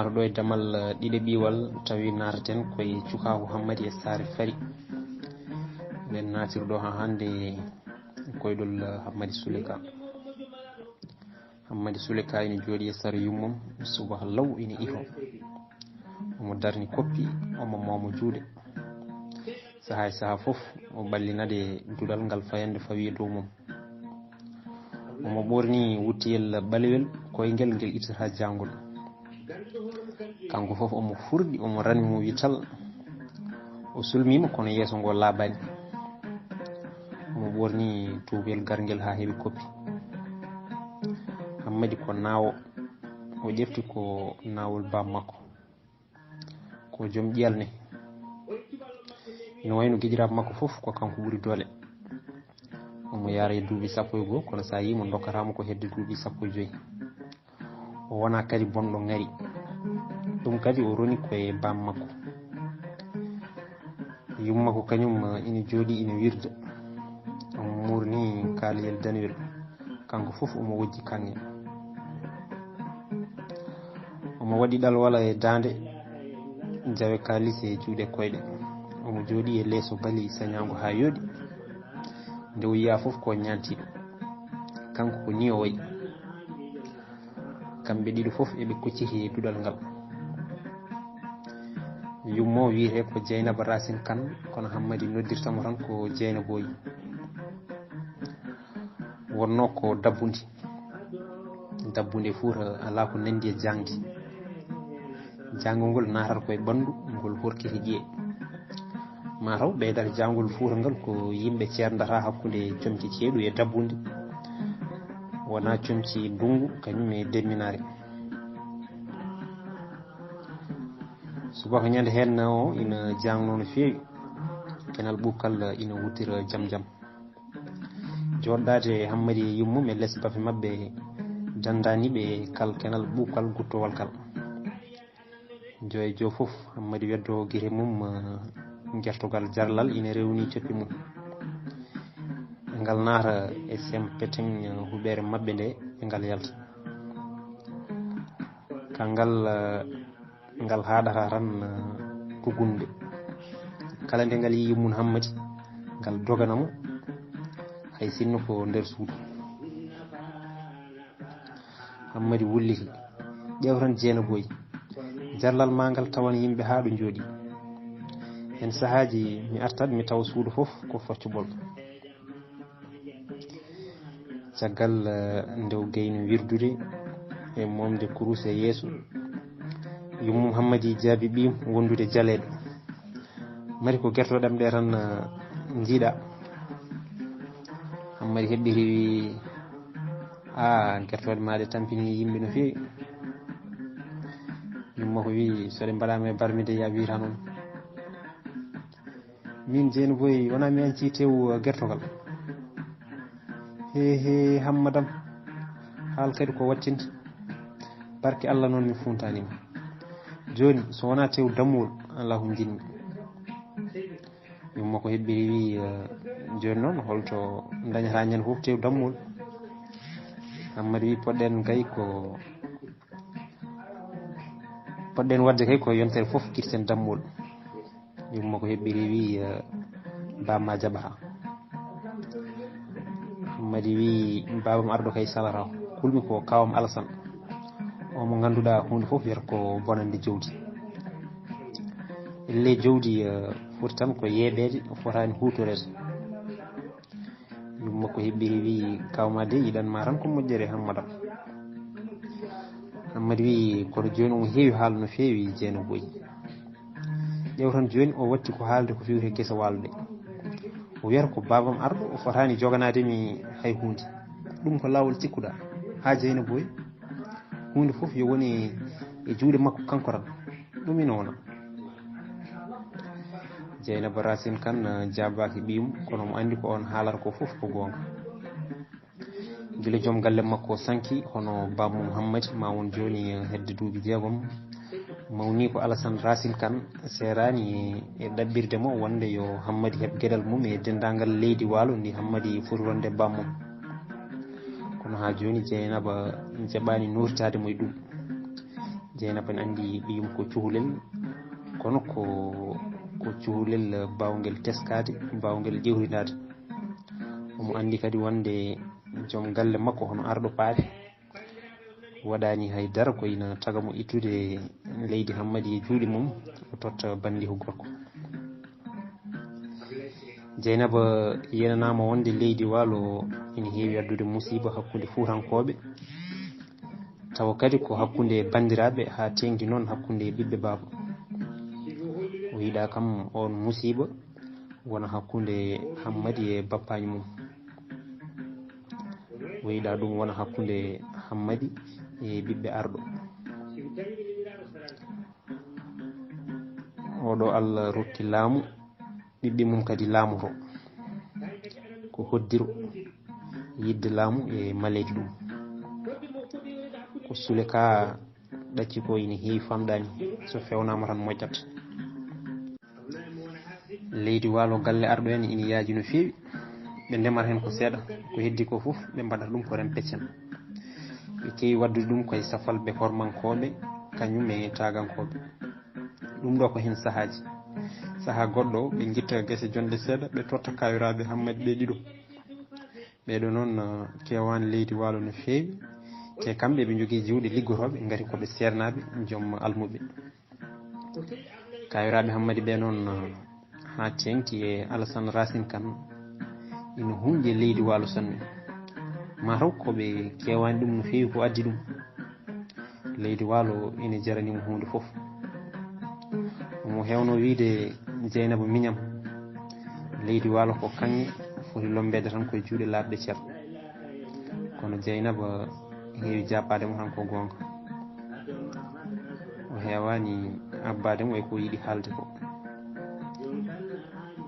naruɗo e damal ɗiɗe ɓiwal tawi nataten koye cukaku Hammadi e Sare Fari. nden natirɗo ha hande koyɗol Hammadi Souleka. Hammadi Souleka ina jooɗi e sara yummum subaha law ina iho, omo darni koppi, omo mawmo juuɗe. Saha e saha fof o ɓallinade duɗal ngal fayande fawi dow mum. Omo ɓorni wuttiyel ɓalewel koyngel ngel ittata jangol. Kanko fof omo furɗi, omo ranmi, mo wi tal o sulmima kono yeeso ngo laaɓani. Omo ɓorni tuubel garngel ha heeɓi koppi. Hammadi ko naawo, o ƴefti ko naawol bam makko, ko joom ƴiyalne. ina wayno gueƴiraɓe makko fof ko kanko ɓuuri doole. omo yaara e duuɓi 11 kono sa yimo dokkatamo ko hedde duuɓi 15. o wona kadi bonɗo ngari, ɗum kadi o roni koye bam makko. yummako kañum ina jooɗi ina wirda, omo murni kaaliyel danwel, kanko fof omo wojji kanŋe. omo waɗi ɗalwala e dande, jawe kalis e juuɗe koyɗe. omo jooɗi e leeso bali sañago ha yooɗi, nde o yiya fof ko ñantiɗo. kanko ko ni o wayi. kamɓe ɗiɗo fof eɓe kucciti e duɗal ngal. yummo wiyete ko Dieynaba Racine Kane, kono Hammadi noddirtamo tan ko Dieynaba. wonno ko dabbude Fouta ala ko nandi e jangde. jangol ngol natata koye ɓandu ngol horkiti ƴiye. mataw ɓeydata jangol Fouta ngal ko yimɓe cerdata hakkude comci ceeɗu e dabbude, wona comci ndungu kañum e demminare. subaka ñande hen o ina jangno no feewi, kenal ɓukkal ina wuttira jam jam. joɗɗade Hammadi e yummum e less bafe mabɓe dandaniɓe kal kenal ɓukkal guttowal kal. jo e jo fof Hammadi weddo guite mum guertogal jarlal ina rewni coppi mum. ngal naata e sempeten huɓere mabɓe nde e ngal yalta. kangal ngal haɗata tan tugunde. kala nde ngal yi yummum Hammadi ngal doganamo hay sinno ko nder suudu. Hammadi wulliti, ƴeew tan Dieynaba, jarlal ma ngal tawan yimɓe ha ɗo jooɗi. hen sahaji mi artat mi tawa suudu fof ko foccuɓol. caggal ndew gayni wirdude e momde kurus e yeeso, yummum Hammadi jaabi ɓiim wondude jaleɗo. mari ko guertoɗam ɗe tan jiiɗa. Hammadi heɓɓiri wi guertoɗe maɗe tampini yimɓe no feewi. yumma ko wi soɗe mbaɗama e barmide ya wira noon. min Dieynaba wona mi anci tew guertogal. he Hammadam, haal kadi ko wattinta. barke Allah noon mi funtanima. joni so wona tew dammuwol allahu jinmi. yumma ko heɓɓiri wi joni noon holto dañata ñande fof tew dammuwol. Hammadi wi poɗɗen kay ko poɗɗen wadde kay ko yontere fof kirten dammuwol. yumma ko heɓɓiri wi bamma jaɓata. Hammadi wi babam arɗo kay salata kulmi ko kawam Alassane, omo ganduɗa hunde fof wiyata ko bonande jawdi. elle jawdi foti tan ko yeeɓede, fotani hutorede. yumma ko heɓɓiri wi kawma de yiɗanma tan ko moƴƴere Hammadam. Hammadi wi kono joni omo heewi haala no feewi Dieynaba. ƴeew tan joni o watti ko haalde ko fiwte guesa walo ɗe. o wiyata ko babam arɗo o fotani joganademi hay hunde. ɗum ko lawol cikkuɗa ha Dieynaba. hunde fof yo woni e juuɗe makko kanko tan, ɗum ina wona. Dieynaba Racine Kane jabaki ɓiyum, kono mo andi ko on haalata ko fof ko gonga. guila joom galle makko sanki hono bammum Hammadi ma won joni hedde duuɓi 6 mawni ko Alassane Racine Kane serani e ɗaɓɓirde mo wonde yo Hammadi heeb gueɗal mum e dendagal leydi walo ndi Hammadi foti ronde bammum. kono ha joni Dieynaba jaɓani notitade mo e ɗum. Jeynaba en andi ɓiyum ko cuhlel kono ko cuhlel bawgel teskade bawgel ƴewrinade. omo andi kadi wonde joom galle makko hono arɗo paade waɗani haydara ko ina taga mo ittude leydi Hammadi e juuɗe mum o totta bandihu gorko. Jeynaba yenanama wonde leydi Waalo ina heewi addude musiba hakkude Fuutankoɓe, tawa kadi ko hakkude bandiraɓe ha tengti noon hakkude ɓiɓɓe baaba. o yiɗa kam on musiba wona hakkude Hammadi e bappaji mum, o yiɗa ɗum wona hakkude Hammadi e ɓiɓɓe arɗo. oɗo Allah rokki laamu, ɓiɓɓe mum kadi laamoto ko hoddiro yidde laamu e maleji ɗum. ko sule ka ɗacci ko ina heewi famɗani, so fewnama tan moƴƴat. leydi Waalo galle arɗo en ina yaaji no feewi, ɓe ndemata hen ko seeɗa, ko heddi ko foof ɓe mbaɗata ɗum ko rem peccen. ɓe keewi waddude ɗum koye safalɓe hormankoɓe kañum e tagankoɓe. ɗum ɗo ko hen sahaji, saaha goɗɗo ɓe guitta guese jonde seeɗa ɓe totta kayiraɓe Hammadi ɓe ɗiɗo. ɓeɗo noon kewani leydi Waalo no feewi, te kamɓe ɓe jogui juuɗe liggotoɓe gati koɓe sernaɓe joom almuɓe. kayiraɓe Hammadi ɓe noon ha tengti e Alassane Racine Kane ina hunƴe leydi Waalo sanne, mataw koɓe kewani ɗum no feewi ko addi ɗum. leydi Waalo ina jaranimo hunde foof. omo hewno wiide Jeynaba miñam, leydi Waalo ko kanŋe foti lombede tan koye juuɗe laaɓɗe ceer. kono Jeynaba heewi jabbademo tan ko gonga, o hewani abbademo e ko yiiɗi haalde ko.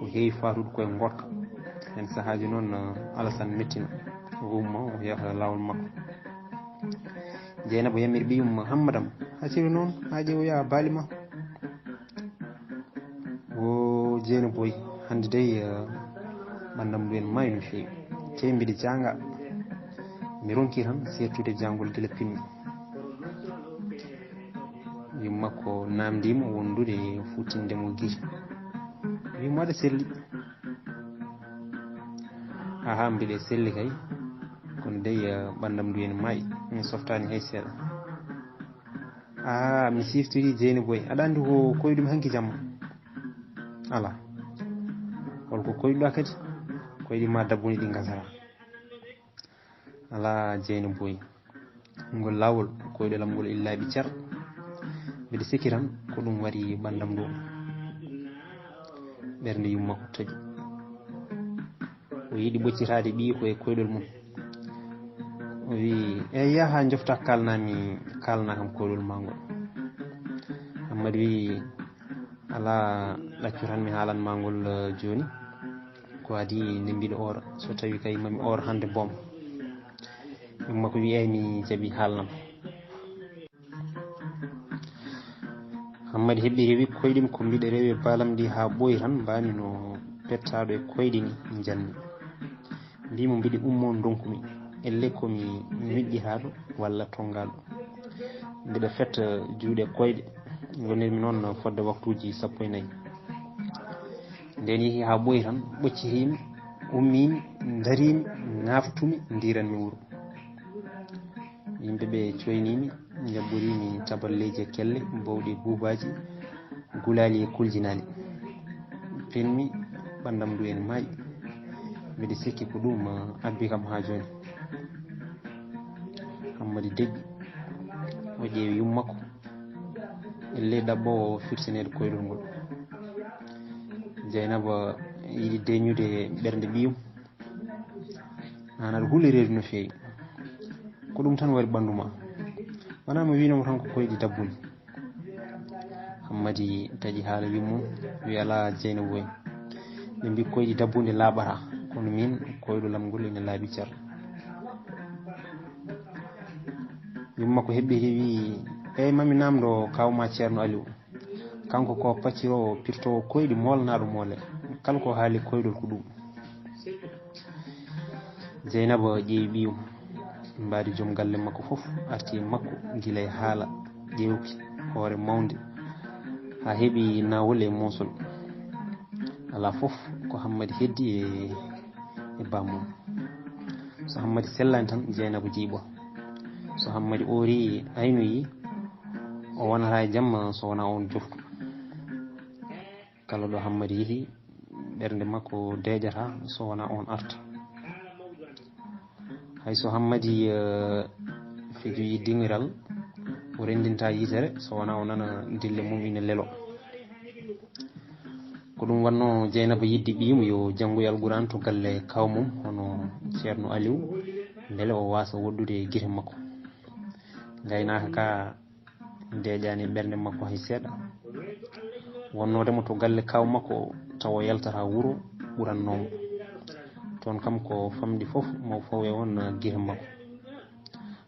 o heewi fatude koye gotka, hen sahaji noon Alassane mettina o umma o yeeha lawol makko. Jeynaba yamiri ɓiyum Hammadam, hacciri noon ha ƴeewoya baalima. o Jeyna boy, hande dey ɓandam ndu en maayi no feewi, te mbiɗa janga, mi ronki tan sertude jangol guila pinmi. yummakko namdima wondude futtindemo guite, wimo aɗa selli. aha mbiɗe selli kay, kono dey ɓandam ndu en maayi, mi softani hay seeɗa. mi siftori Jeyna boy, aɗa andi ko koyɗumi hanki jamma. ala, holko koyɗuɗa kadi, koyɗi ma dabbuni ɗi gasata. ala Jeyna boy, ngol lawol koyɗolam ngol illaɓi ceer, mbiɗa sikki tan ko ɗum waɗi ɓandam ndu. ɓernde yummakko taaƴi, o yiiɗi ɓoccitade ɓii koye koyɗol mum. o wi eyi ha jofta kalnami, kalna kam koyɗol ma ngol. Hammadi wi ala, ɗaccu tan mi haalanma ngol joni, ko adi nde mbiɗa ora, so tawi kay mami ora hande boom. yummakko wi eyi mi jaaɓi haalnam. Hammadi heɓɓi rewi koyɗimi ko mbiɗa rewi balam ɗi ha ɓooyi tan mbami no pettaɗo e koyɗi ni janmi. mbimo mbiɗi ummo donkumi, elle komi miƴƴitaɗo walla tongaɗo. mbiɗa fetta juuɗe koyɗe, gonirmi noon fodde waktuji 14. nden yeehi ha ɓooyi tan ɓoccitimi, ummimi, darimi, naftumi, ndiranmi wuuro. yimɓeɓe coynimi, jabɓorimi taballeji e kelle, bawɗi buubaji, gulali e kuljinali. pinmi, ɓandam ndu en maayi, mbiɗa sikki ko ɗum abbi kam ha joni. Hammadi deggi, o ƴeewi yummakko, elle ɗaɓɓo firtinede koyɗol ngol. Jeynaba yiɗi deñude ɓernde ɓiyum, an aɗa hulliredu no feewi, ko ɗum tan waɗi ɓanduma, wona mi winomo tan ko koyɗi dabbuni. Hammadi taƴi haala yummum, wi ala Jeyna boy, ɓe mbi koyɗi dabbude laaɓata, kono min koyɗolam ngol ene laaɓi ceer. yummakko heɓɓiri wi eyi mami namdo kawma ceerno Aliou, kanko ko paccirowo pirtowo koyɗi molnaɗo moole, kala ko haali koyɗol ko ɗum. Jeynaba ƴeewi ɓiyum, mbaadi joom galle makko foof arti makko guila e haala ƴewki hoore mawde ha heeɓi nawol e mosol ala fof ko Hammadi heddi e bammum so Hammadi sellani tan Dieynaba jiiɓo so Hammadi oori aynoyi o wonata e jamma so wona on joftu kala ɗo Hammadi yeehi ɓernde makko deƴata so wona on arta hayso Hammadi fijoyi dingiral o rendinta yitere so wona o nana dille mum ina lelo ko ɗum wanno Dieynaba yiddi ɓiyimo yo janngoy Alqur'an to galle kawmum hono ceerno Aliou beele o wasa woddude guite makko gaynaka ka deƴani ɓernde makko hay seeɗa wonnodemo to galle kaw makko tawa yaltata wuuro ɓurannomo toon kam ko famɗi fof maw fawe on guite makko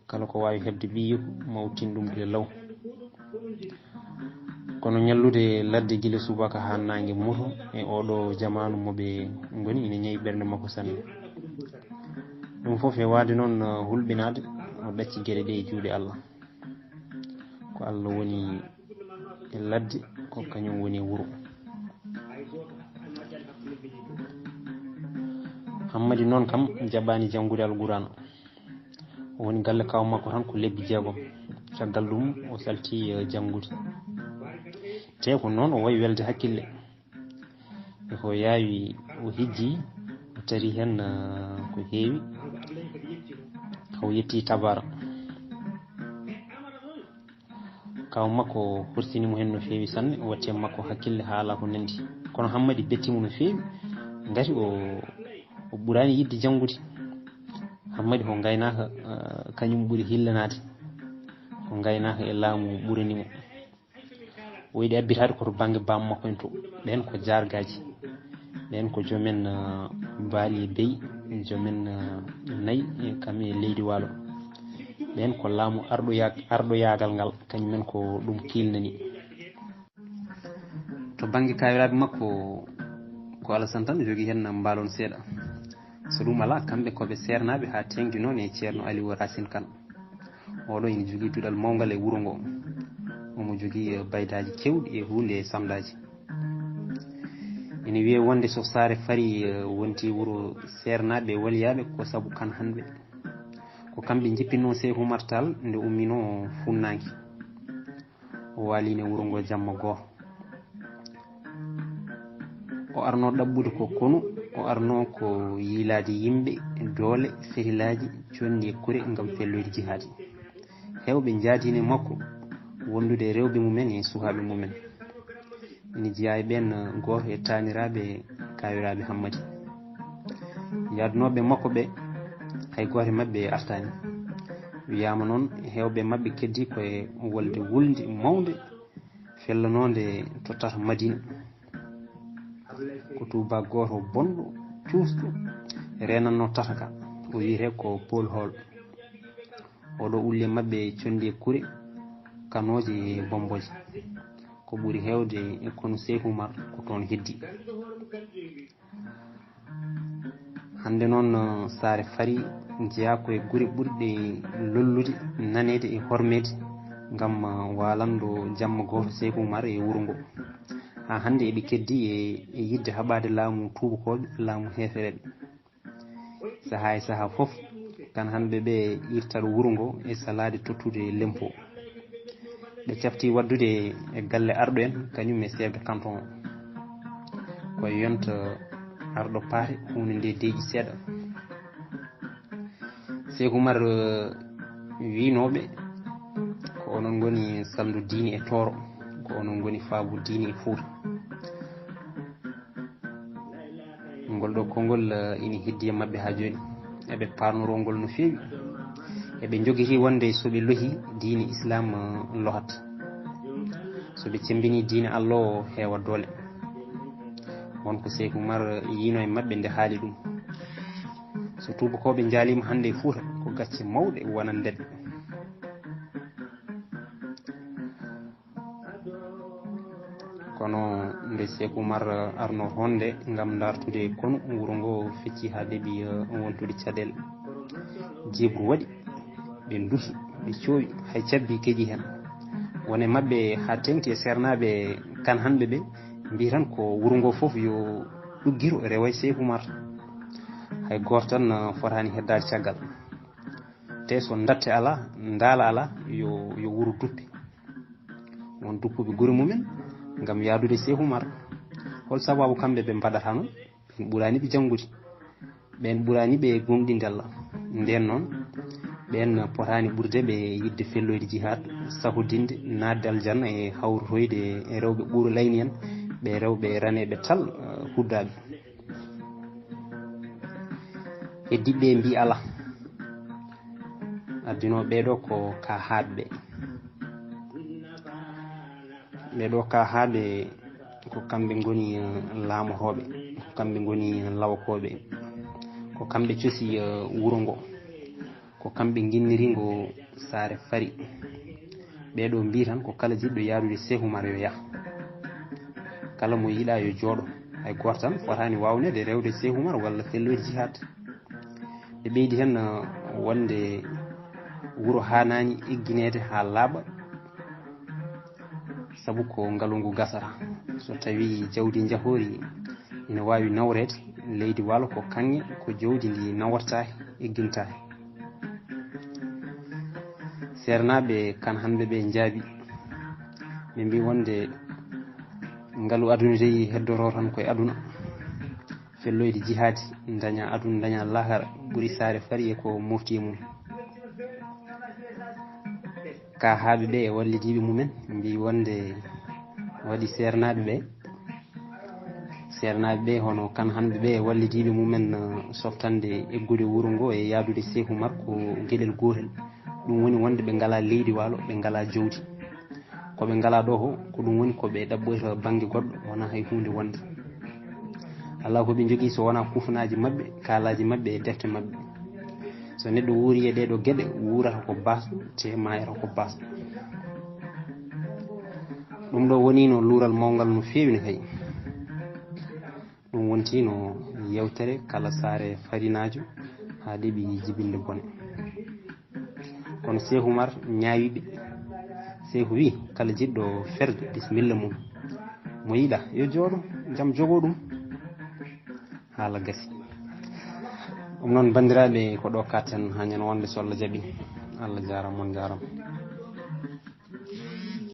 kala ko wawi hebde ɓiyu maw tin ɗum gila law kono ñallude ladde guila subaka ha nangue muto e oɗo jamanu moɓe goni ina ñeewi ɓernde makko sanne ɗum foof e wade noon hulɓinade o ɗacci gueɗe ɗe e juuɗe Allah ko Allah woni e ladde ko kañum woni e wuuro Hammadi noon kam jaɓani janngude Alqur'an o woni galle kaw makko tan ko lebbi 6 caggal ɗum o salti janngude te ko noon o wayi welde hakkille e ko yaawi o hijji o tari hen ko heewi o yetti tabara kaw makko horsinimo hen no feewi sanne o watti makko hakkille ha ala ko nandi kono Hammadi bettimo no feewi ngati o ɓurani yidde janngude Hammadi ko gaynaka kañum ɓuuri hillanade ko gaynaka e laamu ɓuranimo o yiɗi abbitade koto banggue bamma makko en to ɓen ko jargaji ɓen ko joomen baali e beyi joomen nayyi e kam e leydi waalo ɓen ko laamu arɗo yaagal ngal kañumen ko ɗum kilnani to banggue kawiraɓe makko ko Alassane tan jogui hen mbalon seeɗa so ɗum ala kamɓe koɓe sernaɓe ha tengti noon e ceerno Aliou Racine Kane oɗo ina jogui duɗal mawgal e wuuro ngo omo jogui baydaji kewɗi e hunde e samdaji ina wiye wonde so saare fari wonti wuuro sernaɓe e waliyaɓe ko saabu Kane hanɓe ko kamɓe jippinno Cheikh Oumar Tall nde ummino funnangue o waline wuuro ngo jamma goho o arno ɗaɓɓude ko konu o arno ko yiilade yimɓe doole fehilaji condi e kure gam felloyde jihadi hewɓe jaadine makko wondude rewɓe mumen e sukaɓe mumen ina jeeya e ɓen goto e taniraɓe kawiraɓe Hammadi yaadunoɓe makko ɓe hay goto mabɓe artani wiyama noon hewɓe mabɓe keddi koye wolde wulde mawde fellanode tottata Madina ko tuba goto bonɗo cuusɗo renanno tataka o wiyete ko Paul Hall oɗo ulle mabɓe condi e kure kanoje e bomboje ko ɓuuri hewde e kono Cheikh Oumar ko toon heddi hande noon saare fari jeeya koye guure ɓurɗe lollude nanede e hormede gam walanɗo jamma goto Cheikh Oumar e wuuro ngo ha hande eɓe keddi e yidde haɓade laamu tubakoɓe laamu hefereɓe saaha e saaha foof Kane hanɓe ɓe irtaɗo wuuro ngo e salade tottude lempo ɓe cafti waddude e galle arɗo en kañum e chef de canton koye yonta arɗo paate hunde nde deeƴi seeɗa Cheikh Oumar winoɓe ko onon goni saldu diine e Toro ko onon goni faabu diine e Fouta ngol ɗo konngol ina heddi e mabɓe ha joni eɓe parnoro ngol no feewi eɓe joguiti wonde soɓe lohi diine islam lohat soɓe cembini diine Allah o heewa doole wonko Cheikh Oumar yino e mabɓe nde haali ɗum so tubakoɓe jaalima hande e Fouta ko gacce mawɗe wonandede kono nde Cheikh Oumar arno honde gam dartude kono wuuro ngo fecci ha deeɓi wontude caɗele jibru waɗi ɓe duhi ɓe coowi hay cabbi keeƴi hen wone mabbe ha tengti e sernaɓe kan hanɓe ɓe mbi tan ko wuro ngo fof yo ɗuggiro rewa Cheikh Oumar hay goto tan fotani heddade caggal te so datte ala ndaala ala yo wuro duppe won duppuɓe guure mumen gam yadude Cheikh Oumar hol sababu kamɓe ɓe mbaɗata noon ɓen ɓuraniɓe janggude ɓen ɓuraniɓe gomɗinde Allah nden noon ɓen potani ɓurde ɓe yidde felloyde jihad sahodinde nadde aljanna e hawrotoyde e rewɓe ɓuuro layni en ɓe rewɓe raneɓe tal huddaɓe heddiɓe mbi ala addino ɓeɗo ko ka haɓɓe ɓeɗo ka haaɓe ko kamɓe goni laamotoɓe ko kamɓe goni lawakoɓe ko kamɓe coosi wuro ngo ko kamɓe guinnirigo saare fari ɓeɗo mbi tan ko kala jiɗɗo yadude Cheikh Oumar yo yaah kala mo yiiɗa yo jooɗo hay goto tan fotani wawnede rewde Cheikh Oumar walla felloyde jihad ɓe ɓeydi hen wonde wuro hanani egguinede ha laaɓa saabu ko ngaalu ngu gasata so tawi jawdi jahori ina wawi nawrede leydi waalo ko kanŋe ko jawdi ndi nawrata egguintaki sernaɓe kan hanɓe ɓe jaabi ɓe mbi wonde ngaalu aduna tawi heddoro tan koye aduna felloyde jihadi daña aduna daña lahara ɓuuri saare fari e ko mofti e mum ka haaɓe ɓe e wallidiɓe mumen mbi wonde waɗi sernaɓe ɓe hono kan hanɓe ɓe e wallidiɓe mumen softande eggude wuro ngo e yadude Cheikh Oumar ko gueɗel gotel ɗum woni wonde ɓe ngala leydi waalo ɓe ngala jawdi koɓe ngala ɗo ko ɗum woni koɓe ɗaɓɓoyta banggue goɗɗo wona hay hunde wonde ala koɓe jogui so wona kufanaji mabɓe kaalaji mabɓe e defte mabɓe so neɗɗo wuuri e ɗeɗo gueɗe wurata ko basɗo te mayata ko basɗo ɗum ɗo woni no luural mawgal no fewi no kay ɗum wonti no yewtere kala saare farinajo ha ɗeeɓi jibinde bone kono Cheikh Oumar ñaawiɓe Cheikh wi kala jiɗɗo ferde bisimilla mum mo yiiɗa yo jooɗo jaam jogo ɗum haala gasi ɗum noon bandiraɓe ko ɗo katten ha ñande wonde so Allah jaaɓi Allah jarama on jarama